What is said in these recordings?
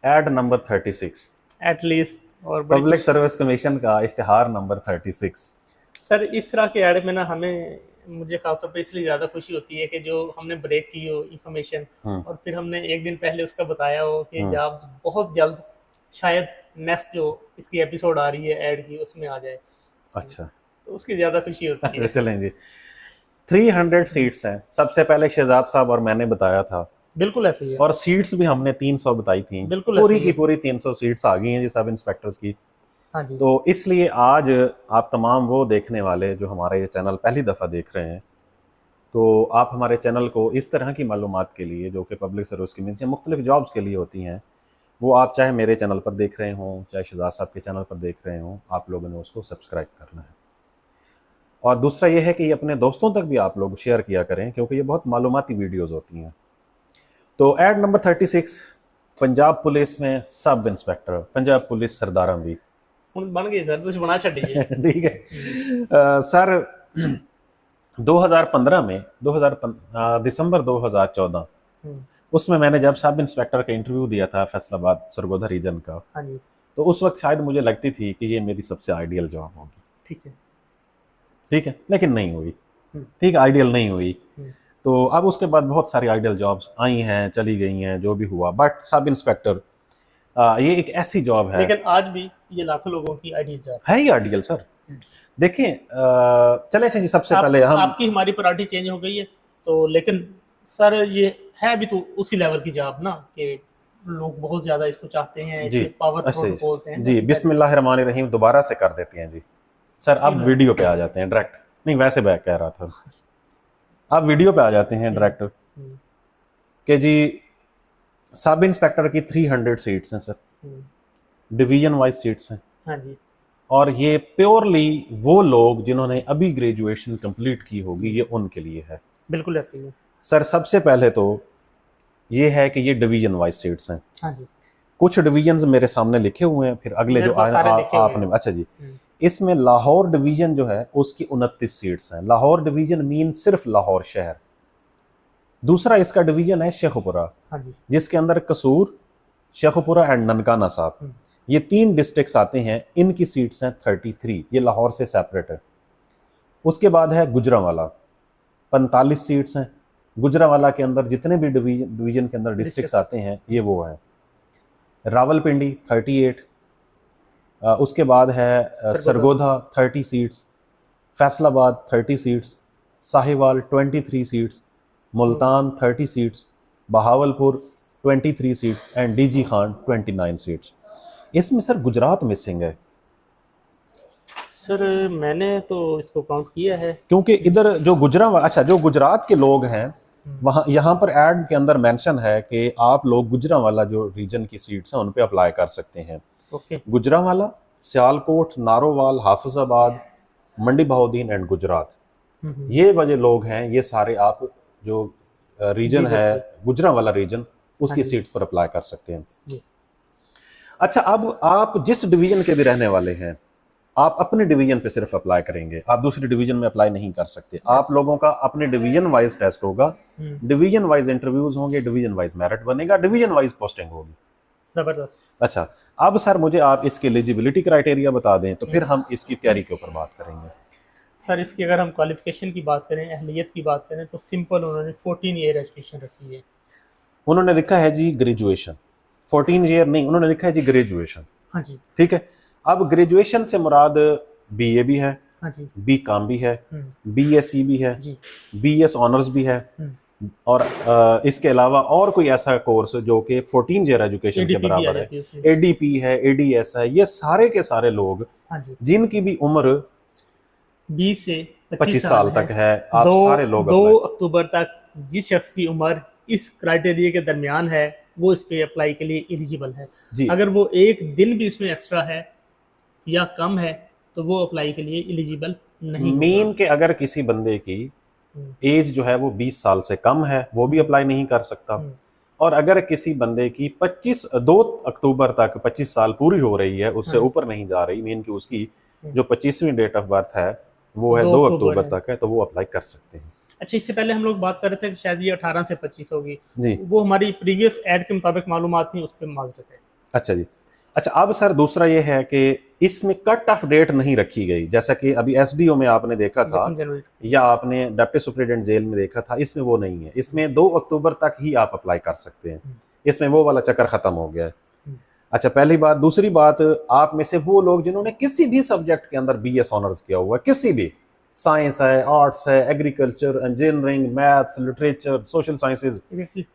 Add number 36, at least. और बड़ी public service commission का इश्तिहार नंबर 36। सर इस तरह के ऐड में ना हमें, मुझे खासतौर पे इसलिए ज़्यादा खुशी होती है कि जो हमने ब्रेक की हो इंफॉर्मेशन, हम्म और फिर हमने एक दिन पहले उसका बताया हो कि हम्म जॉब्स बहुत जल्द शायद नेक्स्ट जो इसकी एपिसोड आ रही है ऐड की उसमें आ जाए, अच्छा। तो उसकी ज़्यादा खुशी होती है। चलें जी, 300 सीट्स हैं। सबसे पहले शहजाद साहब और मैंने बताया था, बिल्कुल ऐसे ही है। और सीट्स भी हमने 300 बताई थी। बिल्कुल ऐसे पूरी ही की है। पूरी 300 सीट्स आ गई हैं जी सब इंस्पेक्टर्स की। हाँ जी। तो इसलिए आज आप तमाम वो देखने वाले जो हमारे ये चैनल पहली दफ़ा देख रहे हैं, तो आप हमारे चैनल को इस तरह की मालूमात के लिए जो कि पब्लिक सर्विस की मीन्स मुख्तलिफ जॉब्स के लिए होती हैं, वो आप चाहे मेरे चैनल पर देख रहे हों, चाहे शहजाद साहब के चैनल पर देख रहे हों, आप लोगों ने उसको सब्सक्राइब करना है। और दूसरा ये है कि ये अपने दोस्तों तक भी आप लोग शेयर किया करें, क्योंकि ये बहुत मालूमाती वीडियोज़ होती हैं। तो ऐड नंबर 36, पंजाब पुलिस में सब इंस्पेक्टर, पंजाब पुलिस सरदारा भी। ਹੁਣ बन गई सर, कुछ बना छड़िए। ठीक है। सर 2015 में, दिसंबर 2014, उसमें मैंने जब सब इंस्पेक्टर का इंटरव्यू दिया था फैसलाबाद सरगोधा रीजन का, हाँ जी। तो उस वक्त शायद मुझे लगती थी कि ये मेरी सबसे आइडियल जॉब होगी। ठीक है। ठीक है, लेकिन नहीं हुई। ठीक है, आइडियल नहीं हुई। तो अब उसके बाद बहुत सारी आइडियल जॉब्स आई हैं, चली गई हैं, जो भी हुआ, बट सब इंस्पेक्टर ये एक ऐसी जॉब है। लेकिन आज भी ये लाखों लोगों की आइडियल जॉब है ही आइडियल सर। देखें, चले जी, सबसे पहले हम आपकी हमारी प्रायोरिटी चेंज हो गई है, तो लेकिन सर ये है अभी तो उसी लेवल की जॉब ना कि लोग बहुत ज्यादा इसको चाहते हैं, जी इसके पावर अच्छे प्रोटोकॉल्स हैं जी, बिस्मिल्लाहिर्रहमानिर्रहीम दोबारा से कर देते हैं जी। सर अब वीडियो पे आ जाते हैं डायरेक्ट। नहीं, वैसे मैं कह रहा था, अब वीडियो पे आ जाते हैं डायरेक्ट कि जी सब इंस्पेक्टर की 300 सीट्स हैं सर, डिवीजन वाइज सीट्स हैं। हाँ जी। और ये प्योरली वो लोग जिन्होंने अभी ग्रेजुएशन कंप्लीट की होगी, ये उनके लिए है। बिल्कुल ऐसे ही है। सर सबसे पहले तो ये है कि ये डिवीजन वाइज सीट्स हैं। हाँ जी। कुछ डिवीजन्स मेरे सामने लिखे हुए हैं, फिर अगले जो आपने, अच्छा जी, इसमें लाहौर डिवीजन जो है उसकी 29 सीट्स हैं। लाहौर डिवीजन मीन सिर्फ लाहौर शहर। दूसरा इसका डिवीजन है शेखुपुरा, हाँ जी। जिसके अंदर कसूर, शेखुपुरा एंड ननकाना साहब, ये 3 डिस्ट्रिक्ट्स आते हैं। इनकी सीट्स हैं 33, ये लाहौर से सेपरेट है। उसके बाद है गुजरांवाला, 45 सीट्स हैं। गुजरांवाला के अंदर जितने भी डिवीजन के अंदर डिस्ट्रिक्ट्स आते हैं ये वो हैं। रावलपिंडी 38, उसके बाद है Sargodha 30 seats, Faisalabad 30 seats, Sahiwal 23 seats, Multan 30 seats, Bahawalpur 23 seats and DG Khan 29 seats. इसमें सर गुजरात मिसिंग है। सर मैंने तो इसको काउंट किया है, क्योंकि इधर जो जो गुजरात के लोग हैं, वहाँ यहाँ पर ऐड के अंदर मेंशन है कि आप लोग गुजरांवाला जो रीजन की सीट्स हैं उन पे अप्लाई कर सकते हैं। Okay. Gujranwala, Sialkot, Narowal, Hafizabad, Mandi Bahauddin and Gujarat, ये वजह लोग हैं, ये सारे आप जो रीजन है गुजरांवाला रीजन, उसकी सीट्स पर अप्लाई कर सकते हैं। अच्छा, अब आप जिस डिवीजन के भी रहने वाले हैं, आप अपने डिवीजन पे सिर्फ अप्लाई करेंगे, आप दूसरी डिवीजन में अप्लाई नहीं कर सकते। आप लोगों का अपने डिवीजन वाइज टेस्ट होगा, डिवीजन वाइज इंटरव्यूज होंगे, डिवीजन वाइज मेरिट बनेगा, डिवीजन वाइज पोस्टिंग होगी। जबरदस्त। अच्छा, अब सर मुझे आप इसके एलिजिबिलिटी क्राइटेरिया बता दें, तो फिर हम इसकी तैयारी के ऊपर बात करेंगे। सर इसकी अगर हम क्वालिफिकेशन की बात करें, अहलियत की बात करें, तो सिंपल उन्होंने 14 ईयर एजुकेशन रखी है। उन्होंने लिखा है जी ग्रेजुएशन, 14 ईयर नहीं, उन्होंने लिखा है जी ग्रेजुएशन। हाँ जी। ठीक है, अब ग्रेजुएशन से मुराद बीए भी है, हाँ जी। बी कॉम भी है, बीएससी भी है, जी। बीएस ऑनर्स भी है, और इसके अलावा और कोई ऐसा कोर्स जो कि 14 ईयर एजुकेशन के बराबर है, एडीपी है, एडीएस है, ये सारे के सारे लोग जिनकी भी उम्र 20 से 25 साल तक है, आप सारे लोग 2 अक्टूबर तक जिस शख्स की उम्र इस क्राइटेरिया के दरमियान है वो इस पे अप्लाई के लिए एलिजिबल है जी। अगर वो एक दिन भी इसमें एक्स्ट्रा है या कम है तो वो अप्लाई के लिए एलिजिबल नहीं। मीन के अगर किसी बंदे की एज जो है वो 20 साल से कम है वो भी अप्लाई नहीं कर सकता, और अगर किसी बंदे की 2 अक्टूबर तक 25 साल पूरी हो रही है, उससे ऊपर नहीं जा रही, मीन की उसकी जो 25वीं डेट ऑफ बर्थ है वो है 2 अक्टूबर तक है, तो वो अप्लाई कर सकते हैं। अच्छा, इससे पहले हम लोग बात कर रहे थे कि शायद ये 18 से 25 होगी जी, वो हमारी प्रीवियस ऐड के मुताबिक मालूमात थी, उस पर माजरत है। अच्छा जी। अच्छा, अब सर दूसरा ये है कि इसमें कट ऑफ डेट नहीं रखी गई, जैसा कि अभी एसडीओ में आपने देखा था 2 जनवरी। या आपने डिप्टी सुप्रिटेंडेंट जेल में देखा था, इसमें वो नहीं है। इसमें 2 अक्टूबर तक ही आप अप्लाई कर सकते हैं। इसमें वो वाला चक्कर खत्म हो गया है। अच्छा, पहली बात। दूसरी बात, आप में से वो लोग जिन्होंने किसी भी सब्जेक्ट के अंदर बीएस ऑनर्स किया हुआ है, किसी भी, साइंस है, आर्ट्स है, agriculture, engineering, maths, literature, social sciences,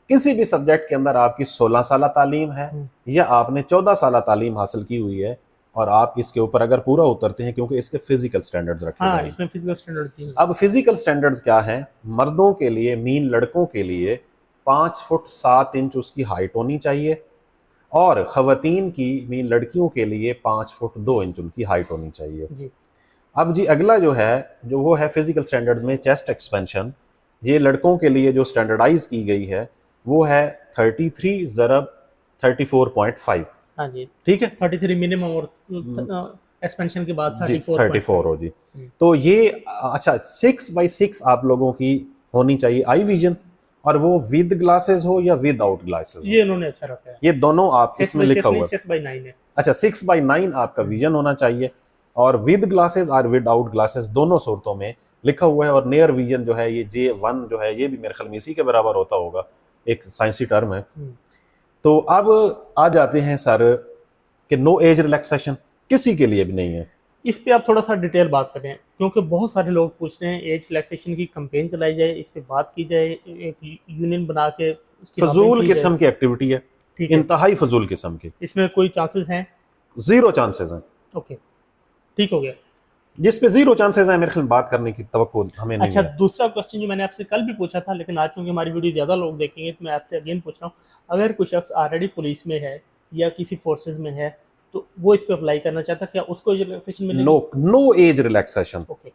किसी भी सब्जेक्ट के अंदर आपकी 16 साल तालीम है या आपने 14 साल तालीम हासिल की हुई है और आप इसके ऊपर अगर पूरा उतरते हैं, क्योंकि इसके फिजिकल स्टैंडर्ड्स रखे हाँ, गए हैं। इसमें फिजिकल स्टैंडर्ड थी। अब फिजिकल स्टैंडर्ड्स क्या हैं? मर्दों के लिए, मीन लड़कों के लिए 5 फुट 7 इंच उसकी हाइट होनी चाहिए और खवातीन की, मीन लड़कियों के लिए 5 फुट 2 इंच उनकी हाइट होनी चाहिए जी। अब जी अगला जो है, जो वो है फिजिकल स्टैंडर्ड्स में चेस्ट एक्सपेंशन। ये लड़कों के लिए जो स्टैंडर्डाइज की गई है वो है 33 ज़रब 34.5। हाँ जी, ठीक है, 33 मिनिमम और एक्सपेंशन के बाद जी 34 हो जी। जी। तो ये अच्छा 6x6 आप लोगों की होनी चाहिए आई विजन, और वो विद ग्लासेस हो या विद आउट ग्लासेस हो, ये इन्होंने अच्छा रखा है। ये दोनों आप इसमें लिखा हुआ है। 6/9 है। अच्छा, 6/9 आपका विजन होना चाहिए और विद ग्लासेस और विद आउट ग्लासेस दोनों सूरतों में लिखा हुआ है। और नियर विजन जो है, ये J1 जो है, ये भी मेरे ख्याल में इसी के बराबर होता होगा, एक साइंसी टर्म है। तो अब आ जाते हैं सर कि नो एज रिलैक्सेशन किसी के लिए भी नहीं है। इस पे आप थोड़ा सा डिटेल बात करें, क्योंकि बहुत सारे लोग पूछ रहे हैं एज रिलैक्सेशन की कैंपेन चलाई जाए, इस पे बात की जाए, एक यूनियन बना के उसकी फजूल लॉबिंग की किस्म जाए। की एक्टिविटी है, ठीक है, इंतहाई फजूल किस्म की, इसमें कोई चांसेस हैं? जीरो चांसेस हैं। ओके, ठीक हो गया। जिस पे जीरो चांसेस हैं, मेरे ख्याल में बात करने की तवक्को हमें नहीं अच्छा, है। दूसरा क्वेश्चन जो मैंने आपसे कल भी पूछा था, लेकिन आज चूंकि हमारी वीडियो ज़्यादा लोग देखेंगे तो मैं आपसे अगेन पूछ रहा हूँ, अगर कोई शख्स ऑलरेडी पुलिस में है या किसी फोर्सेज में है तो वो इस पे अप्लाई करना चाहता, क्या उसको एज रिलैक्सेशन मिलेगी? नो एज रिलैक्सेशन, ओके,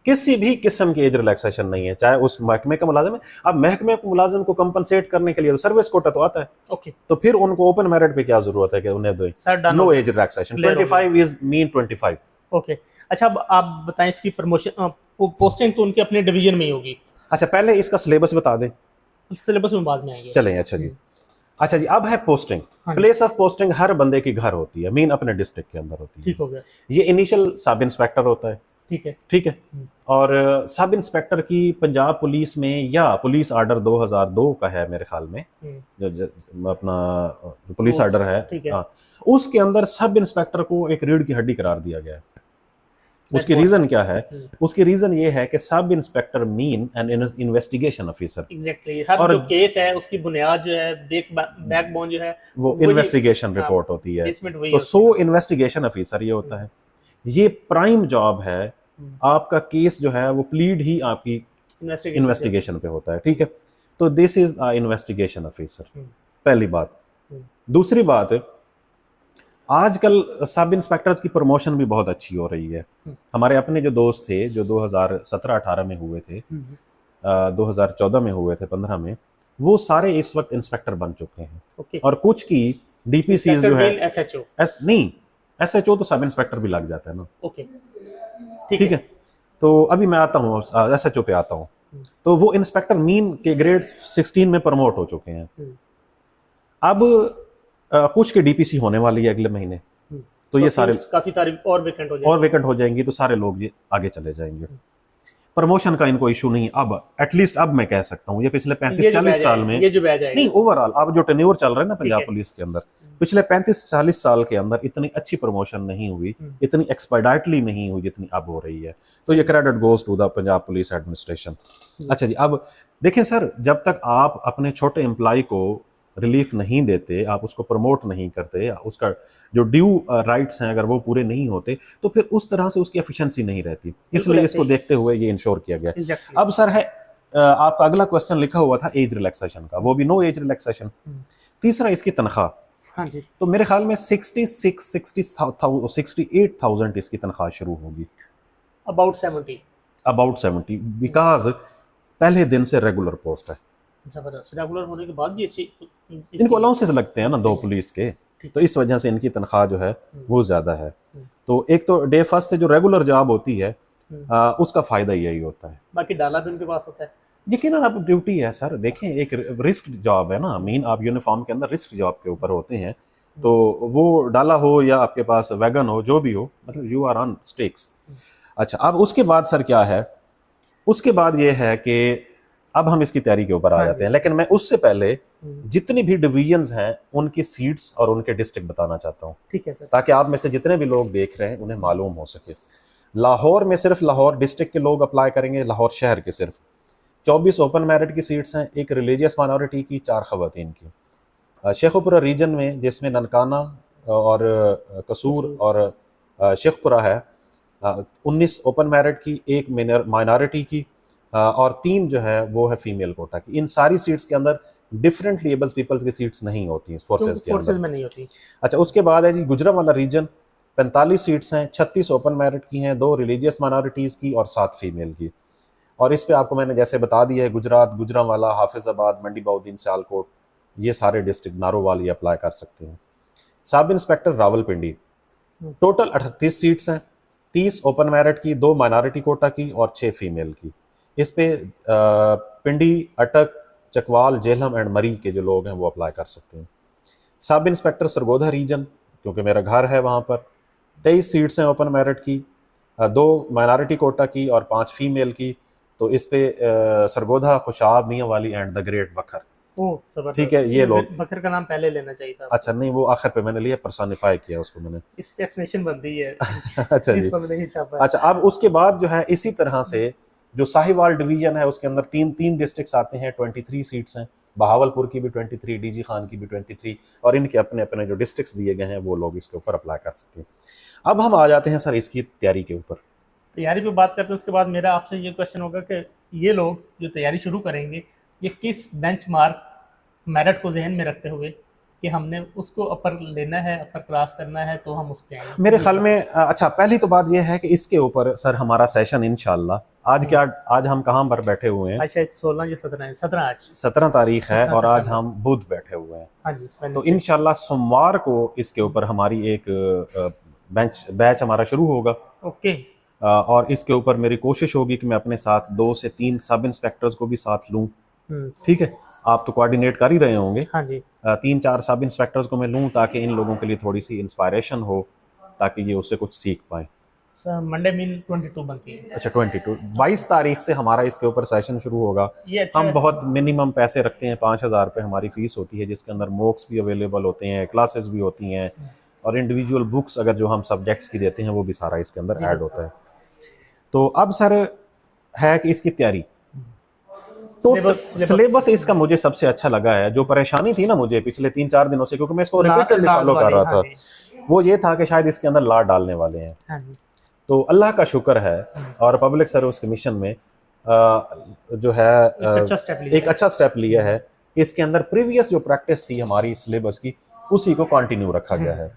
किसी भी किस्म की एज रिलैक्सेशन नहीं है, चाहे उस महकमे का मुलाजिम है। अब महकमे के मुलाजिम को कंपनसेट करने के लिए तो सर्विस कोटा तो आता है, ओके तो फिर उनको ओपन मेरिट पे क्या जरूरत है कि उन्हें दो। सर, डन नो हो एज रिलैक्सेशन, Clear हो 25 इज मीन 25। ओके। अच्छा, अब आप बताएं इसकी प्रमोशन पोस्टिंग तो उनके अपने डिवीजन में ही होगी, अच्छा, पहले इसका सिलेबस बता दें। इस सिलेबस में बाद में आएंगे। चलें, अच्छा जी। अच्छा जी, अब है पोस्टिंग। हाँ जी। प्लेस ऑफ पोस्टिंग हर बंदे की घर होती है, मीन अपने डिस्ट्रिक्ट के अंदर होती है। ठीक हो गया। ये इनिशियल सब इंस्पेक्टर होता है, ठीक है। ठीक है। और सब इंस्पेक्टर की पंजाब पुलिस में या पुलिस आर्डर 2002 का है मेरे ख्याल में, अपना जो पुलिस आर्डर है, ठीक है। हाँ, उसके अंदर सब इंस्पेक्टर को एक रीढ़ की हड्डी करार दिया गया है। उसकी रीजन क्या है? उसकी रीजन ये है कि सब inspector mean an investigation officer. Exactly, हर और जो केस है उसकी बुनियाद जो है, बैकबोन जो है वो इन्वेस्टिगेशन रिपोर्ट होती है। तो सो इन्वेस्टिगेशन ऑफिसर ये होता है, ये प्राइम जॉब है। आपका केस जो है वो प्लीड ही आपकी इन्वेस्टिगेशन पे होता है, ठीक है। तो this is a investigation officer, पहली बात। दूसरी बात, आजकल सब इंस्पेक्टर्स की प्रमोशन भी बहुत अच्छी हो रही है। हमारे अपने जो दोस्त थे जो 2017-18 में हुए थे, 2014 में हुए थे, 15 में, वो सारे इस वक्त इंस्पेक्टर बन चुके हैं। और कुछ की डीपीसी जो है, एसएचओ नहीं, एसएचओ तो सब इंस्पेक्टर भी लग जाता है ना। ओके, ठीक है। तो अभी मैं आता हूँ एसएचओ पे आता हूँ। तो वो इंस्पेक्टर मीन के ग्रेड 16 में प्रमोट हो चुके हैं। अब कुछ के डीपीसी होने वाली है अगले महीने, तो ये सारे काफी सारी और वेकेंट हो जाएंगी, तो सारे लोग ये आगे चले जाएंगे। प्रमोशन का इनको इशू नहीं। अब एटलीस्ट अब मैं कह सकता हूँ, ये पिछले 35-40 साल में, ये जो बैच आएगा, नहीं, ओवरऑल अब जो टेन्योर चल रहा है ना पंजाब पुलिस के अंदर, पिछले 35-40 साल के अंदर इतनी अच्छी प्रमोशन नहीं हुई, इतनी एक्सपर्टाइटली नहीं हुई जितनी अब हो रही है। तो ये credit goes to the Punjab police administration. अच्छा जी, अब देखें सर, जब तक आप अपने छोटे एम्प्लॉय को रिलीफ नहीं देते, आप उसको प्रमोट नहीं करते, उसका जो ड्यू राइट्स हैं अगर वो पूरे नहीं होते, तो फिर उस तरह से उसकी एफिशिएंसी नहीं रहती। इसलिए इसको देखते हुए ये इंश्योर किया गया। अब सर है आपका अगला क्वेश्चन लिखा हुआ था एज रिलैक्सेशन का, वो भी नो एज रिलैक्सेशन। तीसरा इसकी तनख्वाह। हाँ जी, तो मेरे ख्याल में 68,000 इसकी तनख्वाह शुरू होगी, अबाउट 70, बिकॉज पहले दिन से रेगुलर पोस्ट है। जबरदस्त, रेगुलर होने के बाद भी इनको अलाउंसेस लगते हैं ना 2 पुलिस के, तो इस वजह से इनकी तनख्वाह जो है वो ज़्यादा है। तो एक तो डे फर्स्ट से जो रेगुलर जॉब होती है उसका फ़ायदा यही होता है। बाकी डाला भी उनके पास होता है। यकीनन अब ड्यूटी है सर, देखें एक रिस्क जॉब है ना, मीन आप यूनिफॉर्म के अंदर रिस्क जॉब के ऊपर होते हैं। तो वो डाला हो या आपके पास वैगन हो, जो भी हो, मतलब यू आर ऑन स्टेक्स। अच्छा, अब उसके बाद सर क्या है, उसके बाद ये है कि अब हम इसकी तैयारी के ऊपर आ जाते हैं, लेकिन मैं उससे पहले जितनी भी डिवीजन्स हैं उनकी सीट्स और उनके डिस्ट्रिक्ट बताना चाहता हूँ। ठीक है सर। ताकि आप में से जितने भी लोग देख रहे हैं उन्हें मालूम हो सके। लाहौर में सिर्फ लाहौर डिस्ट्रिक्ट के लोग अप्लाई करेंगे, लाहौर शहर के सिर्फ 24 ओपन मेरिट की सीट्स हैं, एक रिलीजियस माइनॉरिटी की, 4 खवातीन की। शेखुपुरा रीजन में जिसमें ननकाना और कसूर और शेखपुरा है, 19 ओपन मेरिट की, एक माइनॉरिटी की और 3 जो है वो है फीमेल कोटा की। इन सारी सीट्स के अंदर डिफरेंटली एबल्ड पीपल्स की सीट्स नहीं होती फोर्सेस के अंदर, में नहीं होती। अच्छा, उसके बाद है जी गुजरांवाला रीजन, 45 सीट्स हैं, 36 ओपन मेरिट की हैं, 2 रिलीजियस माइनॉरिटीज़ की और 7 फीमेल की। और इस पे आपको मैंने जैसे बता दिया है, गुजरात, गुजरांवाला, हाफिजाबाद, मंडी बहाउद्दीन, सियालकोट, ये सारे डिस्ट्रिक्ट, नारोवाल, ये अप्लाई कर सकते हैं। Sub inspector Rawalpindi, total 38 seats हैं, 30 ओपन मेरिट की, 2 माइनॉरिटी कोटा की और 6 फीमेल की। इस पे पिंडी, अटक, चकवाल, जेहलम एंड मरी के जो लोग हैं वो अप्लाई कर सकते हैं। सब इंस्पेक्टर सरगोधा रीजन, क्योंकि मेरा घर है वहाँ पर, 23 सीट्स हैं ओपन मेरिट की, 2 माइनॉरिटी कोटा की और 5 फीमेल की। तो इस पे सरगोधा, खुशाब, मियाँ वाली एंड द ग्रेट बकर। ठीक है, ये लोग, बकर का नाम पहले लेना चाहिए था। अच्छा, नहीं, वो आखिर पे मैंने लिया, पर्सोनिफाई किया उसको मैंने, इस पे एक्सप्लेनेशन बनती है। अच्छा जी, नहीं छापा। अच्छा, अब उसके बाद जो है इसी तरह से जो साहिवाल डिवीजन है उसके अंदर तीन डिस्ट्रिक्ट्स आते हैं, 23 सीट्स हैं, बहावलपुर की भी 23, डीजी खान की भी 23, और इनके अपने अपने जो डिस्ट्रिक्ट्स दिए गए हैं वो लोग इसके ऊपर अप्लाई कर सकते हैं। अब हम आ जाते हैं सर इसकी तैयारी के ऊपर। तैयारी पे बात करते हैं, उसके बाद मेरा आपसे ये क्वेश्चन होगा कि ये लोग जो तैयारी शुरू करेंगे ये किस बेंचमार्क मेरिट को जहन में रखते हुए कि हमने उसको अपर लेना है, अपर क्रॉस करना है, तो हम उस पे आएंगे। मेरे ख्याल में अच्छा, पहली तो बात यह है कि इसके ऊपर सर हमारा सेशन इंशाल्लाह, आज हम कहाँ पर बैठे हुए हैं, शायद 16 या 17 है, 17 आज 17 तारीख है और आज हम बुध बैठे हुए हैं। हाँ जी, तो इंशाल्लाह सोमवार को इसके ऊपर हमारी एक बैच हमारा शुरू होगा। ओके। और इसके ऊपर मेरी कोशिश होगी कि मैं अपने साथ 2 से 3 सब इंस्पेक्टर्स को भी साथ लूँ। ठीक है, आप तो कोऑर्डिनेट कर ही रहे होंगे। हाँ जी। 3-4 सब इंस्पेक्टर्स को मैं लूँ ताकि इन लोगों के लिए थोड़ी सी इंस्पायरेशन हो, ताकि ये उससे कुछ सीख पाएँ। मंडे मीन 22 बनती है। अच्छा, 22 तारीख से हमारा इसके ऊपर सेशन शुरू होगा। हम बहुत मिनिमम पैसे रखते हैं, 5,000 रुपये हमारी फ़ीस होती है, जिसके अंदर मॉक्स भी अवेलेबल होते हैं, क्लासेस भी होती हैं और इंडिविजुअल बुक्स अगर जो हम सब्जेक्ट्स की देते हैं वो भी सारा इसके अंदर ऐड होता है। तो अब सर है कि इसकी तैयारी, तो सिलेबस इसका मुझे सबसे अच्छा लगा है। जो परेशानी थी ना मुझे पिछले 3-4 दिनों से, क्योंकि मैं इसको रिपीटेडली फॉलो कर रहा था, वो ये था कि शायद इसके अंदर लाड डालने वाले हैं। तो अल्लाह का शुक्र है और पब्लिक सर्विस कमीशन में जो है एक अच्छा स्टेप लिया है। इसके अंदर प्रीवियस जो प्रैक्टिस थी हमारी सिलेबस की, उसी को कंटिन्यू रखा गया है।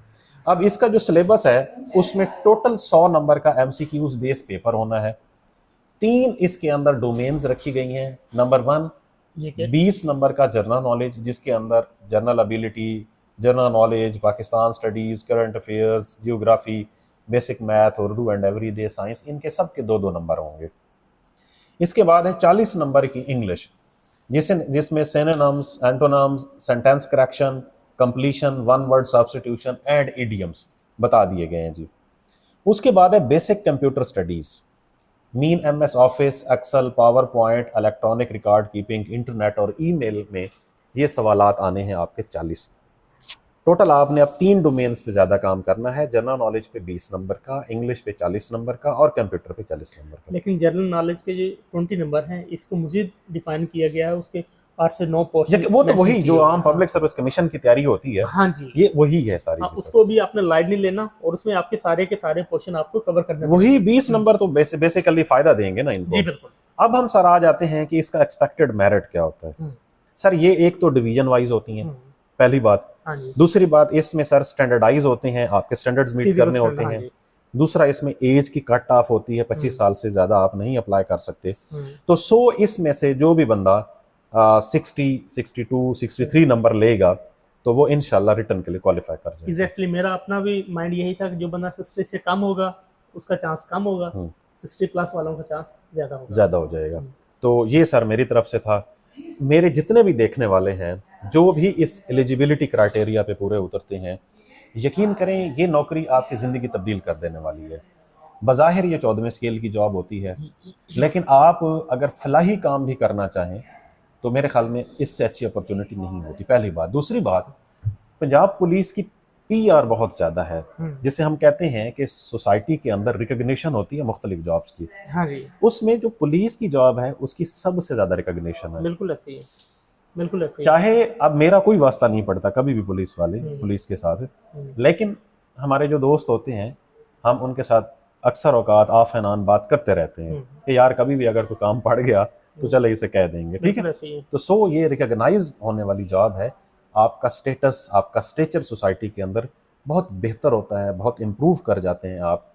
अब इसका जो सिलेबस है उसमें टोटल 100 नंबर का MCQs बेस पेपर होना है। 3 इसके अंदर डोमेन्स रखी गई हैं। नंबर 1 20 नंबर का जनरल नॉलेज, जिसके अंदर general ability, general knowledge, Pakistan studies, current affairs, geography, basic math, Urdu and everyday science, इनके सब के 2-2 नंबर होंगे। इसके बाद है 40 नंबर की इंग्लिश, जिसमें synonyms, antonyms, sentence correction, completion, one word substitution and idioms बता दिए गए हैं जी। उसके बाद है basic computer studies, mean MS office, Excel, PowerPoint, electronic record keeping, internet और ईमेल में ये सवालात आने हैं आपके 40। टोटल आपने अब 3 डोमेन्स पे ज़्यादा काम करना है। जनरल नॉलेज पे 20 नंबर का, इंग्लिश पे 40 नंबर का और कंप्यूटर पे 40 नंबर का। लेकिन जनरल नॉलेज के जो 20 नंबर हैं इसको मुझे डिफाइन किया गया है, उसके 8 से 9 पोर्शन, वो तो वही जो आम पब्लिक सर्विस कमीशन की तैयारी होती है। हाँ जी, ये वही है सारी। उसको भी आपने लाइट नहीं लेना और उसमें आपके सारे के सारे पोर्शन आपको कवर करने। वही 20 नंबर तो बेसिकली फायदा देंगे ना इनको। जी बिल्कुल। अब हम सर आ जाते हैं कि इसका एक्सपेक्टेड मेरिट क्या होता है। सर ये एक तो डिवीजन वाइज होती है, पहली बात। दूसरी बात, इसमें सर स्टैंडर्डाइज होते हैं, आपके स्टैंडर्ड्स मीट करने होते हैं। दूसरा, इसमें एज की कट ऑफ होती है, 25 साल से ज्यादा आप नहीं अप्लाई कर सकते। तो 100 इसमें से जो भी बंदा 60, 62, 63 नंबर लेगा तो वो इंशाल्लाह रिटर्न के लिए क्वालिफाई कर जाएगा। एग्जैक्टली, मेरा अपना भी माइंड यही था कि जो बंदा 60 से कम होगा उसका चांस कम होगा, 60 प्लस वालों का चांस ज्यादा हो जाएगा। तो ये सर मेरी तरफ से था। मेरे जितने भी देखने वाले हैं जो भी इस एलिजिबिलिटी क्राइटेरिया पे पूरे उतरते हैं, यकीन करें ये नौकरी आपकी ज़िंदगी तब्दील कर देने वाली है। बज़ाहिर ये 14वें स्केल की जॉब होती है, लेकिन आप अगर फलाही काम भी करना चाहें तो मेरे ख्याल में इससे अच्छी अपॉर्चुनिटी नहीं होती, पहली बात। दूसरी बात, पंजाब पुलिस की पीआर बहुत ज़्यादा है, जिसे हम कहते हैं कि सोसाइटी के अंदर रिकग्निशन होती है मुख्तलिफ जॉब्स की। हाँ जी, उसमें जो पुलिस की जॉब है उसकी सबसे ज़्यादा रिकग्निशन है। बिल्कुल ऐसी है, बिल्कुल ऐसी है। चाहे अब मेरा कोई वास्ता नहीं पड़ता कभी भी पुलिस वाले पुलिस के साथ, लेकिन हमारे जो दोस्त होते हैं हम उनके साथ अक्सर औकात ऑफ एंड ऑन बात करते रहते हैं कि यार कभी भी अगर कोई काम पड़ गया तो चलो इसे कह देंगे, ठीक बिल्कुल है। ऐसी है। तो सो ये रिकग्नाइज होने वाली जॉब है। आपका स्टेटस, आपका स्टेचर सोसाइटी के अंदर बहुत बेहतर होता है, बहुत इम्प्रूव कर जाते हैं आप।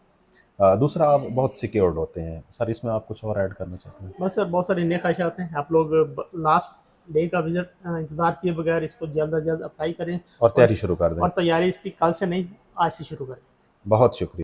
दूसरा, आप बहुत सिक्योर्ड होते हैं। सर इसमें आप कुछ और ऐड करना चाहते हैं? बस सर, बहुत सारी नई ख्वाहिशात हैं। आप लोग लास्ट डे का विजिट इंतज़ार किए बगैर इसको जल्द अज जल्द अप्लाई करें और तैयारी शुरू कर दें। और तैयारी इसकी कल से नहीं, आज से शुरू करें। बहुत शुक्रिया।